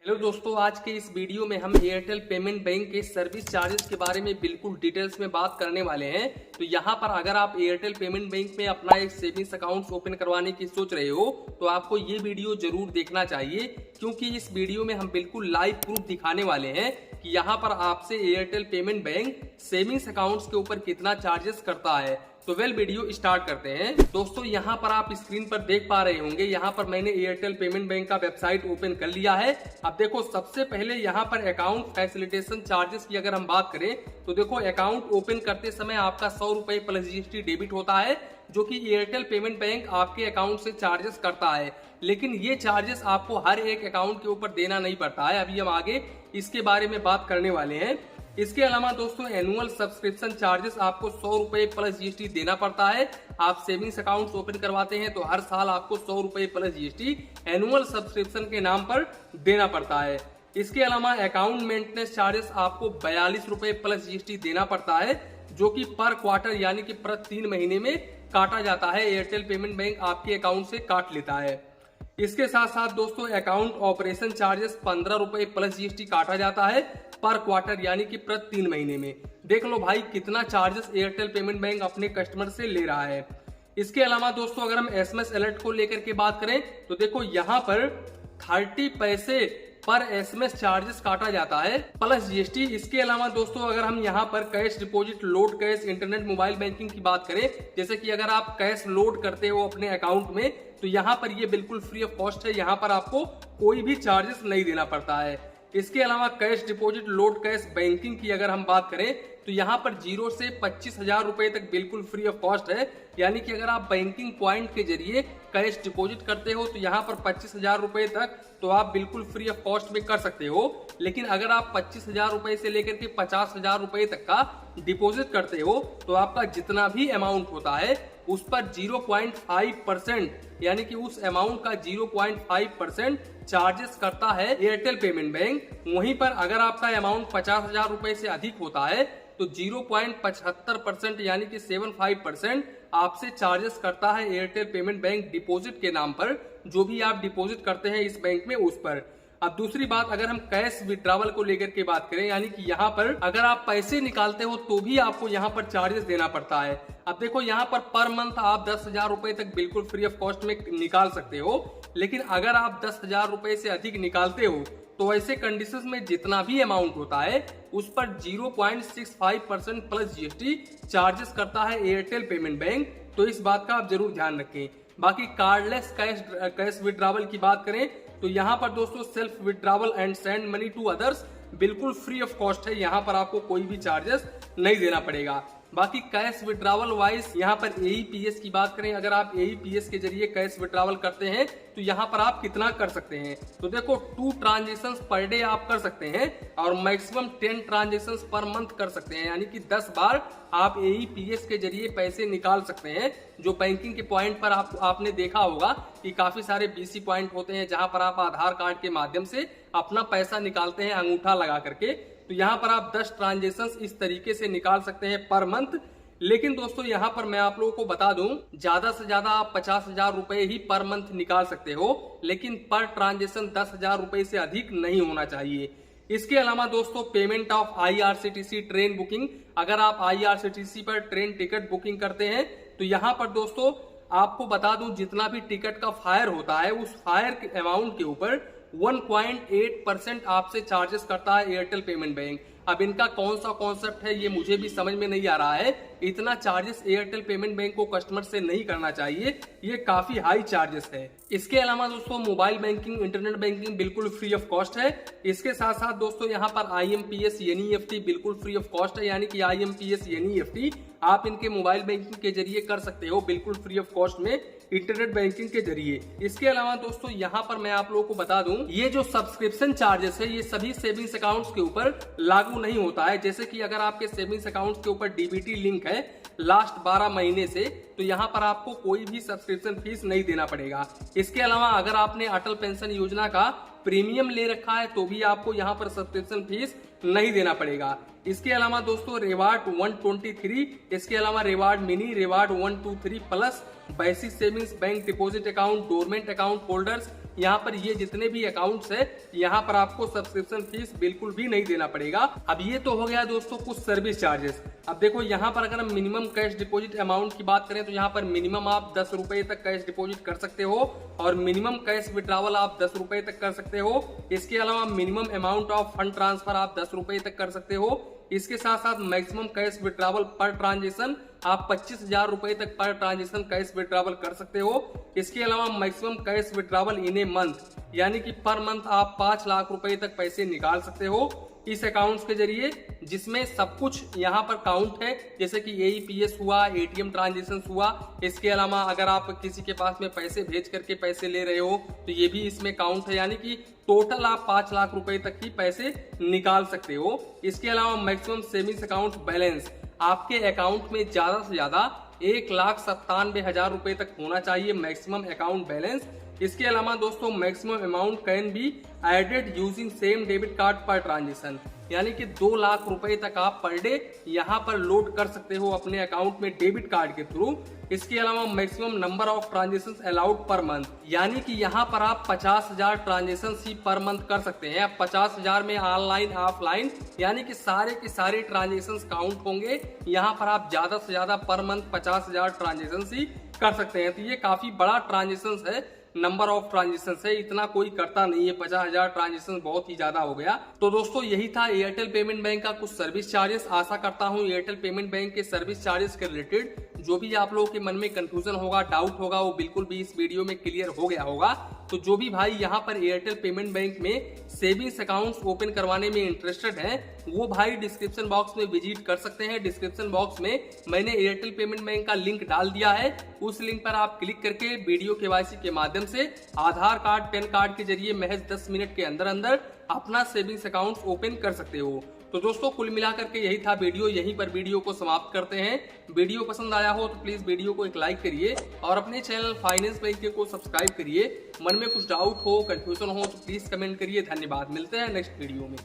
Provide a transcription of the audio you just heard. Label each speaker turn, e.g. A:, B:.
A: Hello दोस्तों, आज के इस वीडियो में हम एयरटेल पेमेंट बैंक के सर्विस चार्जेस के बारे में बिल्कुल डिटेल्स में बात करने वाले हैं। तो यहाँ पर अगर आप एयरटेल पेमेंट बैंक में अपना एक सेविंग्स अकाउंट ओपन करवाने की सोच रहे हो तो आपको ये वीडियो जरूर देखना चाहिए, क्योंकि इस वीडियो में हम बिल्कुल लाइव प्रूफ दिखाने वाले हैं कि यहाँ पर आपसे Airtel payment bank savings accounts के ऊपर कितना चार्जेस करता है। तो वीडियो स्टार्ट करते हैं। दोस्तों यहाँ पर आप स्क्रीन पर देख पा रहे होंगे, यहाँ पर मैंने एयरटेल पेमेंट बैंक का वेबसाइट ओपन कर लिया है। अब देखो, सबसे पहले यहाँ पर अकाउंट फैसिलिटेशन चार्जेस की अगर हम बात करें तो देखो, अकाउंट ओपन करते समय आपका 100 रुपए प्लस जीएसटी डेबिट होता है, जो कि एयरटेल पेमेंट बैंक आपके अकाउंट से चार्जेस करता है। लेकिन ये चार्जेस आपको हर एक अकाउंट के ऊपर देना नहीं पड़ता है। अभी हम आगे इसके बारे में बात करने वाले हैं। इसके अलावा दोस्तों, एनुअल सब्सक्रिप्शन चार्जेस आपको 100 रुपए प्लस जीएसटी देना पड़ता है। आप सेविंग्स अकाउंट ओपन करवाते हैं तो हर साल आपको 100 रुपए प्लस जीएसटी एनुअल सब्सक्रिप्शन के नाम पर देना पड़ता है। इसके अलावा अकाउंट मेंटेनेंस चार्जेस आपको 42 रुपए प्लस जीएसटी देना पड़ता है, जो कि पर क्वार्टर यानी कि प्रति 3 महीने में काटा जाता है। एयरटेल पेमेंट बैंक आपके अकाउंट से काट लेता है। इसके साथ साथ दोस्तों, अकाउंट ऑपरेशन चार्जेस 15 रुपए प्लस जीएसटी काटा जाता है पर क्वार्टर यानी कि प्रति 3 महीने में। देख लो भाई, कितना चार्जेस एयरटेल पेमेंट बैंक अपने कस्टमर से ले रहा है। इसके अलावा दोस्तों, अगर हम एसएमएस अलर्ट को लेकर के बात करें तो देखो, यहाँ पर 30 पैसे पर एसएमएस चार्जेस काटा जाता है प्लस जीएसटी। इसके अलावा दोस्तों, अगर हम यहाँ पर cash deposit, load cash, internet mobile banking की बात करें, जैसे कि अगर आप कैश लोड करते हो अपने अकाउंट में तो यहाँ पर ये बिल्कुल फ्री ऑफ कॉस्ट है। यहाँ पर आपको कोई भी चार्जेस नहीं देना पड़ता है। इसके अलावा cash deposit, load cash banking की अगर हम बात करें तो यहाँ पर 0 से 25,000 रुपए तक बिल्कुल फ्री ऑफ कॉस्ट है। यानी कि अगर आप बैंकिंग पॉइंट के जरिए कैश डिपॉजिट करते हो तो यहाँ पर 25,000 रुपए तक तो आप बिल्कुल फ्री ऑफ कॉस्ट में कर सकते हो। लेकिन अगर आप 25,000 रुपए से लेकर के 50,000 रुपए तक का डिपॉजिट करते हो तो आपका जितना भी अमाउंट होता है उस पर 0.5% यानी कि उस अमाउंट का 0.5% चार्जेस करता है एयरटेल पेमेंट बैंक। वहीं पर अगर आपका अमाउंट 50,000 रुपए से अधिक होता है तो 0.75% यानी कि 75% आपसे चार्जेस करता है एयरटेल पेमेंट बैंक डिपॉजिट के नाम पर, जो भी आप डिपॉजिट करते हैं इस बैंक में उस पर। अब दूसरी बात, अगर हम कैश विड्रॉवल को लेकर के बात करें, यानी कि यहाँ पर अगर आप पैसे निकालते हो तो भी आपको यहाँ पर चार्जेस देना पड़ता है। अब देखो, यहाँ पर मंथ आप 10,000 रुपए तक बिल्कुल फ्री ऑफ कॉस्ट में निकाल सकते हो। लेकिन अगर आप 10,000 रुपए से अधिक निकालते हो तो ऐसे कंडीशंस में जितना भी अमाउंट होता है उस पर 0.65% प्लस जीएसटी चार्जेस करता है एयरटेल पेमेंट बैंक। तो इस बात का आप जरूर ध्यान रखें। बाकी कार्डलेस कैश विड्रॉवल की बात करें तो यहाँ पर दोस्तों, self withdrawal and send money to others बिल्कुल फ्री ऑफ कॉस्ट है। यहाँ पर आपको कोई भी चार्जेस नहीं देना पड़ेगा। बाकी कैश विड्रॉवल वाइज यहाँ पर एईपीएस की बात करें, अगर आप एईपीएस के जरिए कैश विड्रॉवल करते हैं तो यहाँ पर आप कितना कर सकते हैं तो देखो, 2 ट्रांजेक्शंस पर डे आप कर सकते हैं और मैक्सिमम 10 ट्रांजेक्शंस पर मंथ कर सकते हैं। यानी कि 10 बार आप एईपीएस के जरिए पैसे निकाल सकते हैं। जो बैंकिंग के पॉइंट पर आपने देखा होगा कि काफी सारे बीसी पॉइंट होते हैं जहां पर आप आधार कार्ड के माध्यम से अपना पैसा निकालते हैं अंगूठा लगा करके। तो यहाँ पर आप 10 ट्रांजेक्शंस इस तरीके से निकाल सकते हैं पर मंथ। लेकिन दोस्तों, यहाँ पर मैं आप लोगों को बता दूं, ज्यादा से ज्यादा आप 50,000 रुपए ही पर मंथ निकाल सकते हो, लेकिन पर ट्रांजेक्शन 10,000 रुपए से अधिक नहीं होना चाहिए। इसके अलावा दोस्तों, payment of IRCTC train booking, अगर आप आईआरसीटीसी पर ट्रेन टिकट बुकिंग करते हैं तो यहाँ पर दोस्तों आपको बता दूं, जितना भी टिकट का फायर होता है उस फायर के अमाउंट के ऊपर 1.8% आपसे चार्जेस करता है एयरटेल पेमेंट बैंक। अब इनका कौन सा कॉन्सेप्ट है ये मुझे भी समझ में नहीं आ रहा है। इतना चार्जेस एयरटेल पेमेंट बैंक को कस्टमर से नहीं करना चाहिए, ये काफी हाई चार्जेस है। इसके अलावा दोस्तों, मोबाइल बैंकिंग, इंटरनेट बैंकिंग बिल्कुल फ्री ऑफ कॉस्ट है। इसके साथ साथ दोस्तों, यहाँ पर आईएमपीएस एनईएफटी बिल्कुल फ्री ऑफ कॉस्ट है। यानी कि आईएमपीएस एनईएफटी आप इनके मोबाइल बैंकिंग के जरिए कर सकते हो बिल्कुल फ्री ऑफ कॉस्ट में, इंटरनेट बैंकिंग के जरिए। इसके अलावा दोस्तों, यहाँ पर मैं आप लोगों को बता दूं, ये जो सब्सक्रिप्शन चार्जेस है ये सभी सेविंग्स अकाउंट्स के ऊपर लागू नहीं होता है। जैसे कि अगर आपके सेविंग्स अकाउंट्स के ऊपर डीबीटी लिंक है लास्ट 12 महीने से तो यहाँ पर आपको कोई भी सब्सक्रिप्शन फीस नहीं देना पड़ेगा। इसके अलावा अगर आपने अटल पेंशन योजना का प्रीमियम ले रखा है तो भी आपको यहाँ पर सब्सक्रिप्शन फीस नहीं देना पड़ेगा। इसके अलावा दोस्तों, रिवार्ड 123, इसके अलावा reward mini, reward 123 plus, basic savings bank deposit account, dormant account holders यहाँ पर ये जितने भी अकाउंट्स है यहाँ पर आपको सब्सक्रिप्शन फीस बिल्कुल भी नहीं देना पड़ेगा। अब ये तो हो गया दोस्तों कुछ सर्विस चार्जेस। अब देखो यहाँ पर अगर हम मिनिमम कैश डिपॉजिट अमाउंट की बात करें तो यहाँ पर मिनिमम आप 10 रुपए तक कैश डिपॉजिट कर सकते हो और मिनिमम कैश विड्रॉवल आप 10 रुपए तक कर सकते हो। इसके अलावा minimum amount of fund transfer आप 10 रुपए तक कर सकते हो। इसके साथ साथ maximum cash withdrawal per transaction आप 25,000 रुपए तक पर ट्रांजेक्शन कैश विड्रॉवल कर सकते हो। इसके अलावा maximum cash withdrawal in a month यानी कि पर मंथ आप 5 लाख रुपए तक पैसे निकाल सकते हो इस अकाउंट्स के जरिए, जिसमें सब कुछ यहाँ पर काउंट है, जैसे कि AEPS हुआ, ATM ट्रांजेक्शन हुआ। इसके अलावा अगर आप किसी के पास में पैसे भेज करके पैसे ले रहे हो तो ये भी इसमें काउंट है, यानी कि टोटल आप 5 लाख रुपए तक ही पैसे निकाल सकते हो। इसके अलावा मैक्सिमम सेविंग्स अकाउंट बैलेंस आपके अकाउंट में ज्यादा से ज्यादा 1,97,000 रुपए तक होना चाहिए मैक्सिमम अकाउंट बैलेंस। इसके अलावा दोस्तों maximum amount can be added using same debit card per transaction, यानी कि 2 लाख रुपए तक आप पर डे यहाँ पर लोड कर सकते हो अपने अकाउंट में डेबिट कार्ड के थ्रू। इसके अलावा maximum number of transactions allowed per month, यानी कि यहाँ पर आप 50,000 ट्रांजेक्शन ही पर मंथ कर सकते हैं। 50,000 में ऑनलाइन ऑफलाइन यानी कि सारे के सारे ट्रांजेक्शंस काउंट होंगे। यहाँ पर आप ज्यादा से ज्यादा पर मंथ 50,000 ट्रांजेक्शन ही कर सकते हैं। तो ये काफी बड़ा ट्रांजेक्शन है, नंबर ऑफ ट्रांजेक्शन है, इतना कोई करता नहीं है। 50,000 ट्रांजेक्शन बहुत ही ज्यादा हो गया। तो दोस्तों यही था एयरटेल पेमेंट बैंक का कुछ सर्विस चार्जेस। आशा करता हूँ एयरटेल पेमेंट बैंक के सर्विस चार्जेस के रिलेटेड जो भी आप लोगों के मन में कंफ्यूजन होगा, डाउट होगा, वो बिल्कुल भी इस वीडियो में क्लियर हो गया होगा। तो जो भी भाई यहाँ पर एयरटेल पेमेंट बैंक में सेविंग्स अकाउंट्स ओपन करवाने में इंटरेस्टेड हैं, वो भाई डिस्क्रिप्शन बॉक्स में विजिट कर सकते हैं। डिस्क्रिप्शन बॉक्स में मैंने एयरटेल पेमेंट बैंक का लिंक डाल दिया है। उस लिंक पर आप क्लिक करके वीडियो KYC के माध्यम से आधार कार्ड, पैन कार्ड के जरिए महज 10 मिनट के अंदर अंदर अपना सेविंग्स अकाउंट ओपन कर सकते हो। तो दोस्तों कुल मिलाकर के यही था वीडियो। यहीं पर वीडियो को समाप्त करते हैं। वीडियो पसंद आया हो तो प्लीज वीडियो को एक लाइक करिए और अपने चैनल फाइनेंस बैंक को सब्सक्राइब करिए। मन में कुछ डाउट हो, कंफ्यूजन हो तो प्लीज कमेंट करिए। धन्यवाद, मिलते हैं नेक्स्ट वीडियो में।